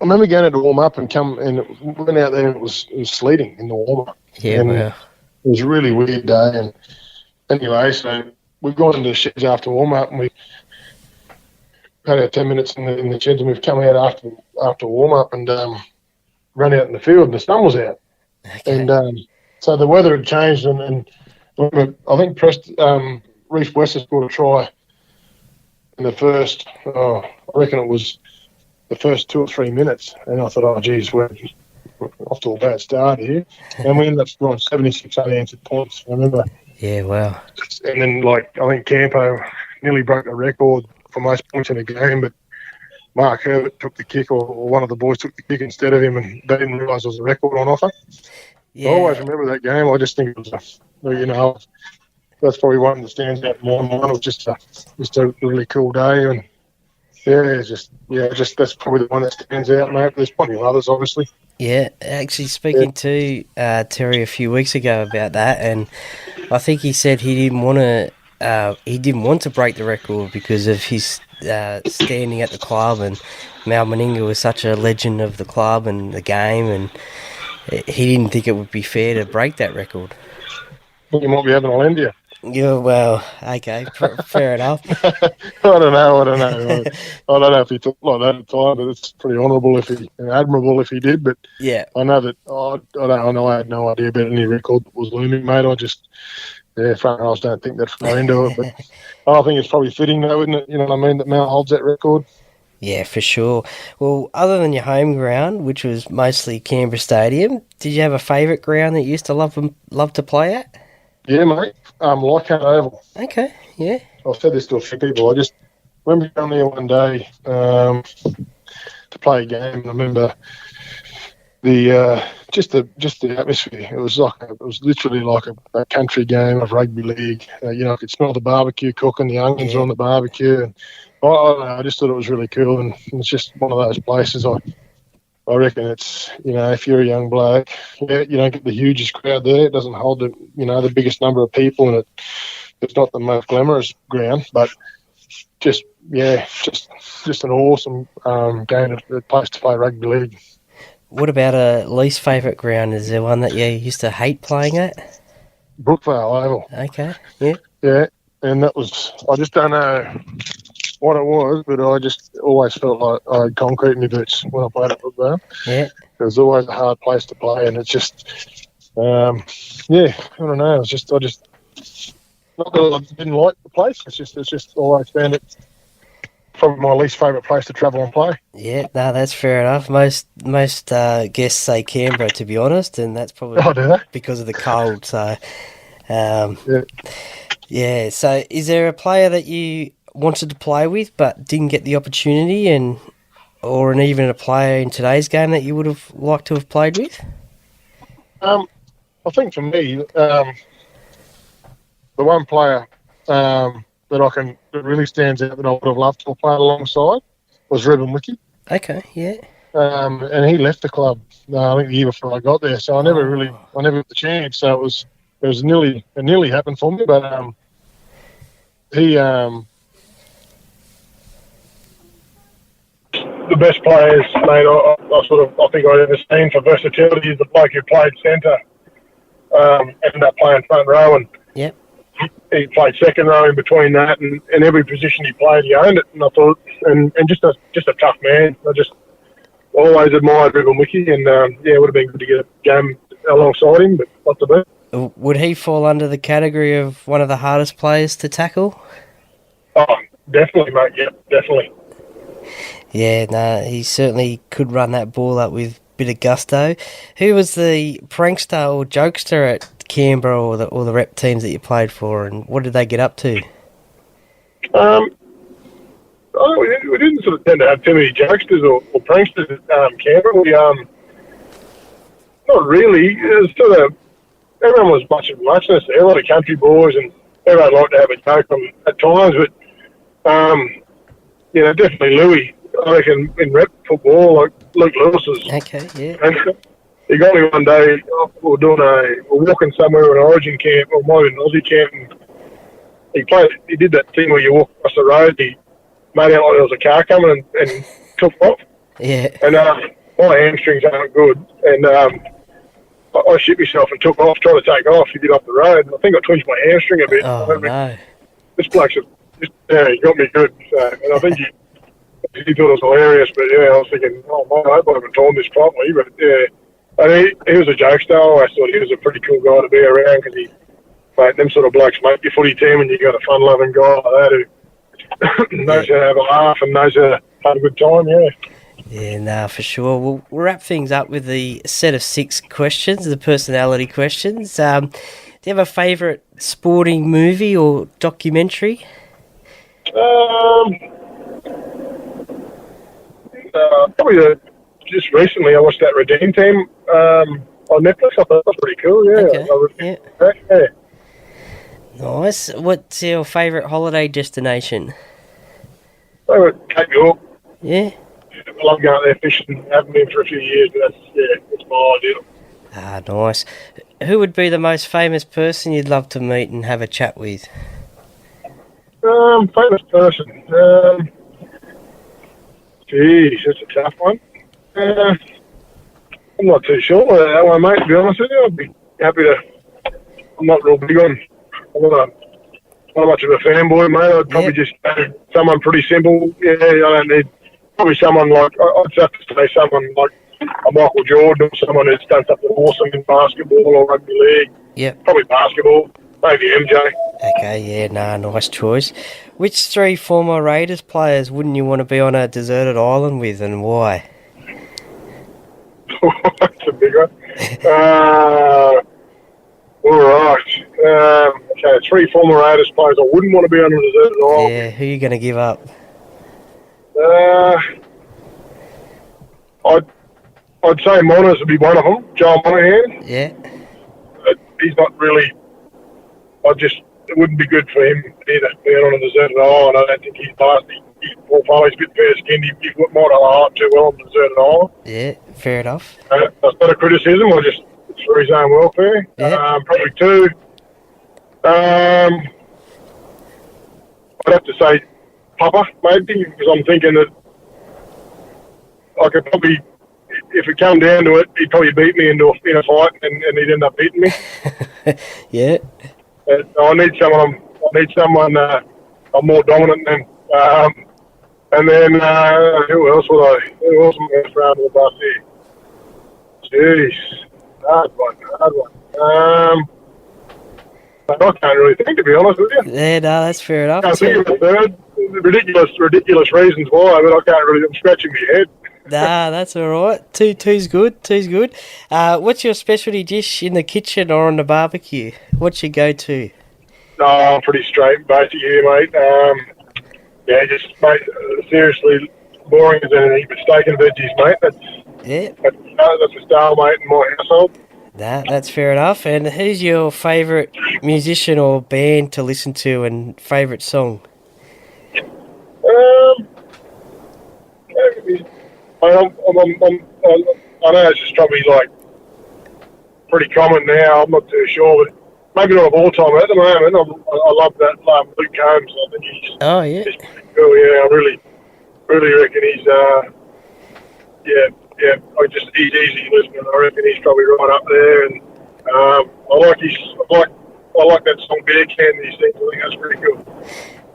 D: remember going to warm up and went out there. And it was sleeting in the warm up.
A: Yeah, wow.
D: It was a really weird day. And anyway, so we've gone into the sheds after warm up, and we had our 10 minutes in the sheds, and we've come out after warm up and run out in the field, and the sun was out.
A: Okay.
D: And so the weather had changed, and I think Reece West has scored a try in the first, I reckon it was the first 2 or 3 minutes. And I thought, oh, geez, we're off to a bad start here. And we ended up scoring 76 unanswered points, I remember.
A: Yeah, wow.
D: And then, I think Campo nearly broke the record for most points in a game, but Mark Herbert took the kick, or one of the boys took the kick instead of him, and they didn't realise there was a record on offer.
A: Yeah.
D: I always remember that game. I just think it was that's probably one that stands out more. It was just a really cool day, and that's probably the one that stands out, mate. There's plenty of others, obviously.
A: Yeah, actually speaking to Terry a few weeks ago about that, and I think he said he didn't want to break the record because of his standing at the club, and Mal Meninga was such a legend of the club and the game, and he didn't think it would be fair to break that record.
D: You might be having a lend you.
A: Yeah, well, okay, fair enough.
D: I don't know. I don't know if he took like that at the time, but it's pretty honourable admirable if he did. But
A: yeah,
D: I know that I had no idea about any record that was looming, mate. I just front rows don't think that's going into it, but I think it's probably fitting though, isn't it? You know what I mean? That Mal holds that record.
A: Yeah, for sure. Well, other than your home ground, which was mostly Canberra Stadium, did you have a favourite ground that you used to love to play at?
D: Yeah, mate. Leichhardt Oval.
A: Okay, yeah.
D: I've said this to a few people. I just remember going there one day to play a game, and I remember the atmosphere. It was literally like a country game of rugby league. I could smell the barbecue cooking, the onions on the barbecue, and I don't know. I just thought it was really cool, and it's just one of those places. I reckon it's, if you're a young bloke, you don't get the hugest crowd there. It doesn't hold the biggest number of people, and it's not the most glamorous ground, but just an awesome game, a place to play rugby league.
A: What about a least favourite ground? Is there one that you used to hate playing at?
D: Brookvale Oval.
A: Okay, yeah.
D: Yeah, and that was, I just don't know what it was, but I just always felt like I had concrete in my boots when I played at Brookvale. Yeah. It was always a hard place to play, and it's just, I don't know. I just, not that I didn't like the place. It's just always found it probably my least favourite place to travel and play.
A: Yeah, no, that's fair enough. Most guests say Canberra, to be honest, and that's probably because of the cold. So, yeah. So, is there a player that you wanted to play with but didn't get the opportunity, or even a player in today's game that you would have liked to have played with?
D: I think for me, the one player that really stands out that I would have loved to have played alongside was Reuben Wiki.
A: Okay, yeah.
D: And he left the club, I think the year before I got there, so I never got the chance. So it nearly happened for me, but he the best players, mate, I think I've ever seen for versatility is the bloke who played centre, ended up playing front row, and
A: yep.
D: He played second row in between that, and every position he played, he owned it. And I thought, and just a tough man. I just always admired Reuben Wiki, and it would have been good to get a game alongside him, but not to be.
A: Would he fall under the category of one of the hardest players to tackle?
D: Oh, definitely, mate. Yeah, definitely.
A: Yeah, no, he certainly could run that ball up with a bit of gusto. Who was the prankster or jokester at Canberra or the rep teams that you played for, and what did they get up to?
D: We didn't sort of tend to have too many jokesters or pranksters at Canberra. We not really. It was sort of, everyone was much of muchness there. A lot of country boys, and everyone liked to have a joke at times. But definitely Louis I reckon in rep football, like Luke Lewis's.
A: Okay, yeah.
D: And he got me one day. We're walking somewhere in an Origin camp, or might have been an Aussie camp. And he did that thing where you walk across the road. He made out like there was a car coming and took off.
A: Yeah.
D: And my hamstrings aren't good, and I shit myself and took off, trying to take off to get up the road. And I think I twinged my hamstring a bit.
A: Oh, no.
D: This bloke's he got me good. So, and I think he thought it was hilarious, but yeah, I was thinking, oh, man, I hope I haven't torn this properly. But yeah, and he was a jokester. I always thought he was a pretty cool guy to be around because them sort of blokes make your footy team, and you got a fun-loving guy like that who knows how to have a laugh and knows how to have a good time, yeah.
A: Yeah, nah, for sure. We'll wrap things up with the set of 6 questions, the personality questions. Do you have a favourite sporting movie or documentary?
D: Probably just recently I watched that Redeem Team on Netflix. I thought that was pretty cool, yeah.
A: Okay,
D: yeah.
A: Nice. What's your favourite holiday destination?
D: Cape York.
A: Yeah.
D: I love going out there fishing. I haven't been for a few years, but that's my ideal.
A: Ah, nice. Who would be the most famous person you'd love to meet and have a chat with?
D: Famous person. Geez, that's a tough one. I'm not too sure about that one, mate, to be honest with you. I'd be happy to... I'm not real big on... I'm not much of a fanboy, mate. I'd probably just someone pretty simple. Yeah, I don't need... Probably someone like... I'd have to say someone like a Michael Jordan or someone who's done something awesome in basketball or rugby league.
A: Yep.
D: Probably basketball. Maybe MJ.
A: Okay, yeah, nice choice. Which 3 former Raiders players wouldn't you want to be on a deserted island with, and why?
D: That's a big one. All right. Okay, 3 former Raiders players I wouldn't want to be on a deserted island.
A: Yeah, who are you going to give up?
D: I'd say Monas would be one of them. Joel Monahan.
A: Yeah.
D: He's not really... it wouldn't be good for him either, being on a deserted island. I don't think he's nasty. His portfolio's a bit fair-skinned. He might allow up too well on a deserted island.
A: Yeah, fair enough.
D: That's not a criticism. It's for his own welfare.
A: Yeah.
D: Probably 2. I'd have to say Papa, maybe, because I'm thinking that I could probably, if it come down to it, he'd probably beat me in a fight, and he'd end up beating me.
A: Yeah.
D: I need someone I'm more dominant than. And then who else am I going to throw under the bus here? Jeez, hard one. I can't really think, to be honest with you.
A: Yeah, no, that's fair enough.
D: I can't think of a third. Ridiculous reasons why, but I can't really. I'm scratching my head.
A: Nah, that's all right. Two's good. What's your specialty dish in the kitchen or on the barbecue? What's your go-to?
D: No, I'm pretty straight, basic here, mate. Mate, seriously, boring as anything, but steak and veggies, mate. That's a stalemate in my household.
A: Nah, that's fair enough. And who's your favourite musician or band to listen to and favourite song? I know it's just probably like pretty common now. I'm not too sure, but maybe not of all time. At the moment, I love that Luke Combs. I think he's pretty cool. Yeah, I really reckon he's he's easy listening. I reckon he's probably right up there, and I like that song Bear Can that he sings. I think that's pretty cool.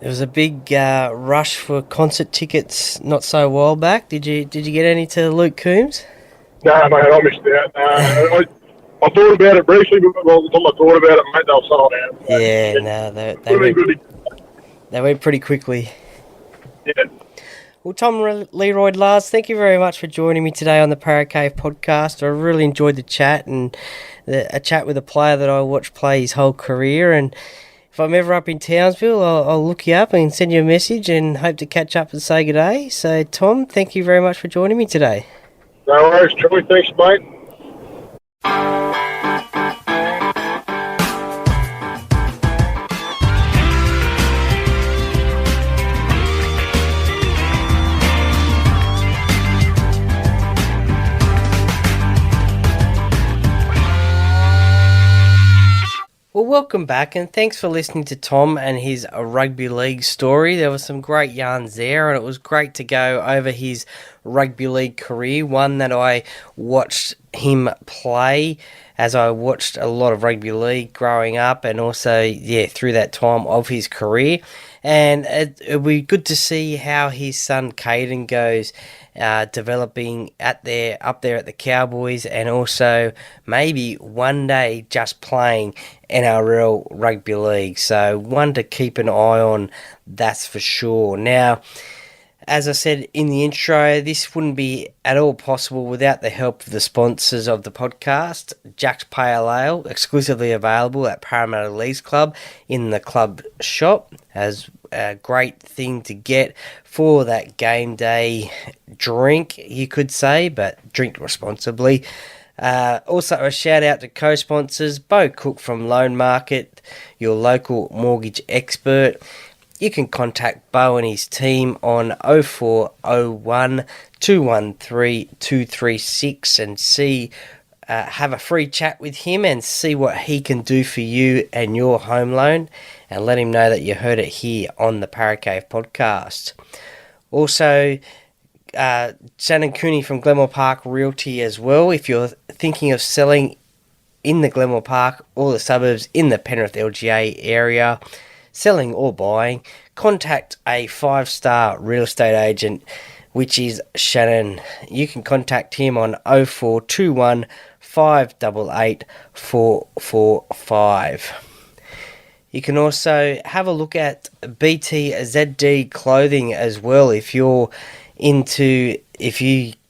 A: There was a big rush for concert tickets not so a while back. Did you get any to Luke Combs?
D: No, mate, I missed out. I thought about it briefly, but by the time I thought about it, mate, they were sold out. So,
A: they went pretty quickly.
D: Yeah.
A: Well, Tom Learoyd-Lahrs, thank you very much for joining me today on the Para Cave podcast. I really enjoyed the chat and a chat with a player that I watched play his whole career. And if I'm ever up in Townsville, I'll look you up and send you a message and hope to catch up and say good day. So, Tom, thank you very much for joining me today.
D: No worries, Troy. Thanks, mate.
A: welcome back, and thanks for listening to Tom and his rugby league story. There were some great yarns there, and it was great to go over his rugby league career, one that I watched him play as I watched a lot of rugby league growing up, and also, through that time of his career. And it'll be good to see how his son Kaiden goes developing up there at the Cowboys, and also maybe one day just playing NRL rugby league. So one to keep an eye on, that's for sure. Now, as I said in the intro, this wouldn't be at all possible without the help of the sponsors of the podcast. Jack's Pale Ale, exclusively available at Parramatta Leagues Club in the club shop, as a great thing to get for that game day drink, you could say, but drink responsibly. Also, a shout out to co-sponsors, Beau Cook from Loan Market, your local mortgage expert. You can contact Beau and his team on 0401 213 236 and have a free chat with him and see what he can do for you and your home loan, and let him know that you heard it here on the Paracave podcast. Also, Shannon Cooney from Glenmore Park Realty as well. If you're thinking of selling in the Glenmore Park or the suburbs in the Penrith LGA area, selling or buying, contact a 5-star real estate agent, which is Shannon. You can contact him on 0421 588 445. You can also have a look at BTZD clothing as well if you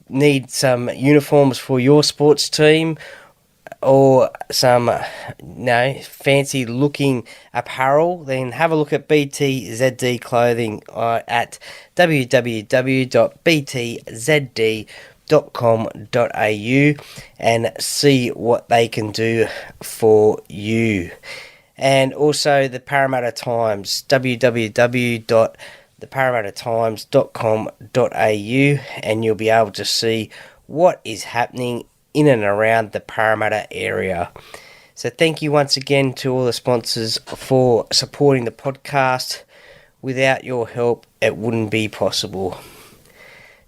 A: need some uniforms for your sports team, or some fancy looking apparel, then have a look at BTZD clothing at www.btzd.com.au and see what they can do for you. And also the Parramatta Times, www.theparramattatimes.com.au, and you'll be able to see what is happening in and around the Parramatta area. So thank you once again to all the sponsors for supporting the podcast. Without your help, it wouldn't be possible.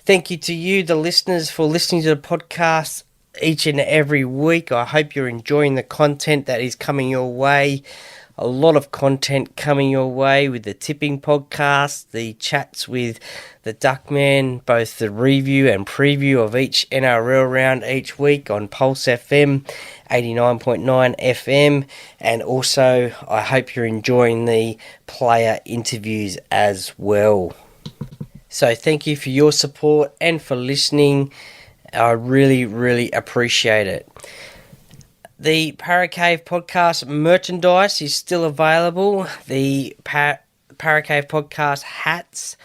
A: Thank you to you, the listeners, for listening to the podcast each and every week. I hope you're enjoying the content that is coming your way. A lot of content coming your way with the tipping podcast, the chats with the Duckman, both the review and preview of each NRL round each week on Pulse FM 89.9 FM, and also I hope you're enjoying the player interviews as well. So thank you for your support and for listening. I really, really appreciate it. The Paracave podcast merchandise is still available. The Paracave podcast hats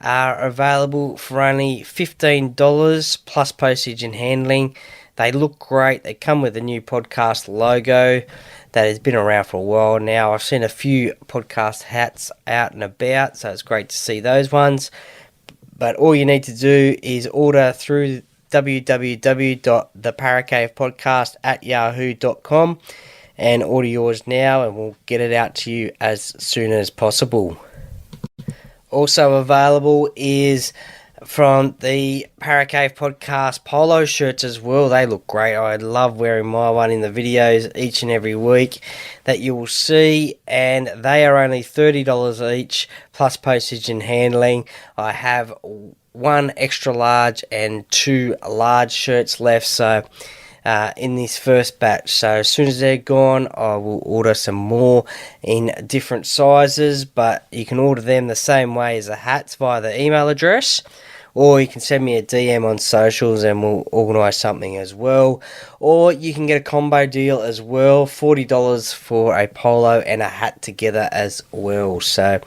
A: are available for only $15 plus postage and handling. They look great. They come with a new podcast logo that has been around for a while now. I've seen a few podcast hats out and about, so it's great to see those ones. But all you need to do is order through www.theparacavepodcast@yahoo.com and order yours now, and we'll get it out to you as soon as possible. Also available is from the Paracave podcast polo shirts as well. They look great. I love wearing my one in the videos each and every week that you will see, and they are only $30 each plus postage and handling. I have one extra large and two large shirts left, so in this first batch. So as soon as they're gone, I will order some more in different sizes, but you can order them the same way as the hats via the email address, or you can send me a DM on socials and we'll organise something as well. Or you can get a combo deal as well, $40 for a polo and a hat together as well. So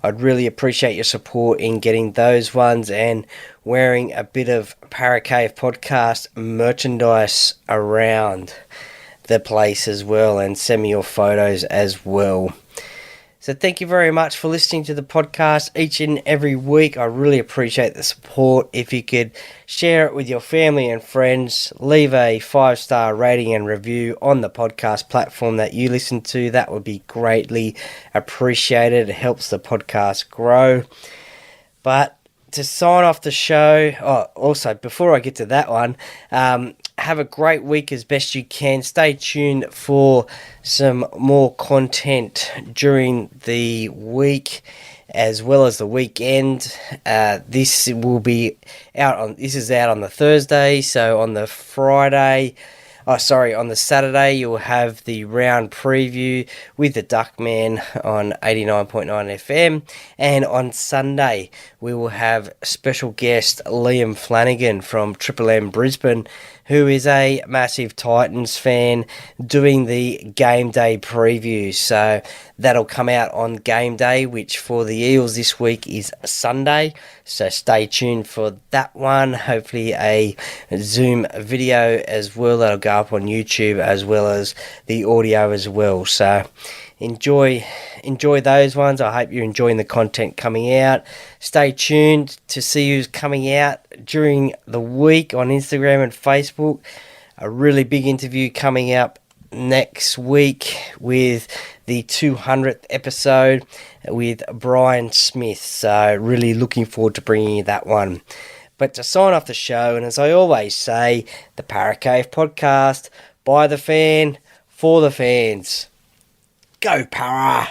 A: I'd really appreciate your support in getting those ones and wearing a bit of Paracave podcast merchandise around the place as well, and send me your photos as well. So thank you very much for listening to the podcast each and every week. I really appreciate the support. If you could share it with your family and friends, leave a 5-star rating and review on the podcast platform that you listen to, that would be greatly appreciated. It helps the podcast grow. But to sign off the show, also before I get to that one, have a great week as best you can. Stay tuned for some more content during the week as well as the weekend. This is out on the Thursday, so on the Friday. On the Saturday, you'll have the round preview with the Duckman on 89.9 FM. And on Sunday, we will have special guest Liam Flanagan from Triple M Brisbane, who is a massive Titans fan, doing the game day preview. So that'll come out on game day, which for the Eels this week is Sunday. So stay tuned for that one. Hopefully a Zoom video as well that'll go up on YouTube, as well as the audio as well. So enjoy those ones. I hope you're enjoying the content coming out. Stay tuned to see who's coming out during the week on Instagram and Facebook. A really big interview coming up next week with the 200th episode with Brian Smith. So really looking forward to bringing you that one. But to sign off the show, and as I always say, the Para Cave podcast, by the fan, for the fans. Go Para!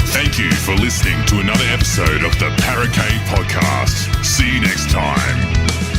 B: Thank you for listening to another episode of the Para Cave podcast. See you next time.